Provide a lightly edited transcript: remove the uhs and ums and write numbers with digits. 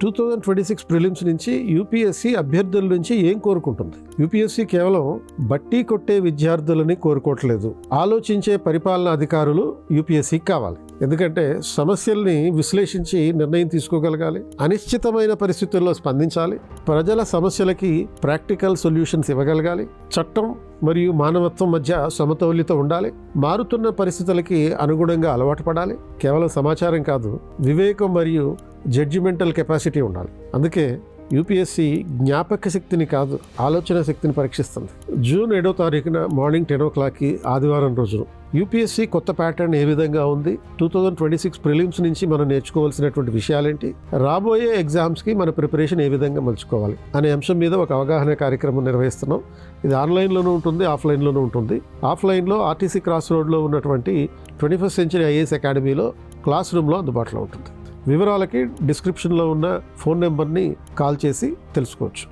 2026 prelims నుంచి UPSC అభ్యర్థుల నుంచి ఏం కోరుకుంటుంది? యూపీఎస్సీ కేవలం బట్టి కొట్టే విద్యార్థులని కోరుకోవట్లేదు. ఆలోచించే పరిపాలనా అధికారులు యూపీఎస్సీకి కావాలి. ఎందుకంటే సమస్యల్ని విశ్లేషించి నిర్ణయం తీసుకోగలగాలి, అనిశ్చితమైన పరిస్థితుల్లో స్పందించాలి, ప్రజల సమస్యలకి ప్రాక్టికల్ సొల్యూషన్స్ ఇవ్వగలగాలి, చట్టం మరియు మానవత్వం మధ్య సమతౌల్యత ఉండాలి, మారుతున్న పరిస్థితులకి అనుగుణంగా అలవాటు పడాలి. కేవలం సమాచారం కాదు, వివేకం మరియు జడ్జిమెంటల్ కెపాసిటీ ఉండాలి. అందుకే యూపీఎస్సీ జ్ఞాపక శక్తిని కాదు, ఆలోచన శక్తిని పరీక్షిస్తుంది. జూన్ 7వ తారీఖున మార్నింగ్ 10 o'clockకి ఆదివారం రోజున యూపీఎస్సీ కొత్త ప్యాటర్న్ ఏ విధంగా ఉంది, 2026 ప్రిలిమ్స్ నుంచి మనం నేర్చుకోవాల్సినటువంటి విషయాలేంటి, రాబోయే ఎగ్జామ్స్కి మన ప్రిపరేషన్ ఏ విధంగా మలుచుకోవాలి అనే అంశం మీద ఒక అవగాహన కార్యక్రమం నిర్వహిస్తున్నాం. ఇది ఆన్లైన్లోనూ ఉంటుంది, ఆఫ్లైన్లోనూ ఉంటుంది. ఆఫ్లైన్లో ఆర్టీసీ క్రాస్ రోడ్లో ఉన్నటువంటి 21st Century IAS అకాడమీలో క్లాస్ రూమ్లో అందుబాటులో ఉంటుంది. వివరాలకి డిస్క్రిప్షన్లో ఉన్న ఫోన్ నెంబర్ని కాల్ చేసి తెలుసుకోవచ్చు.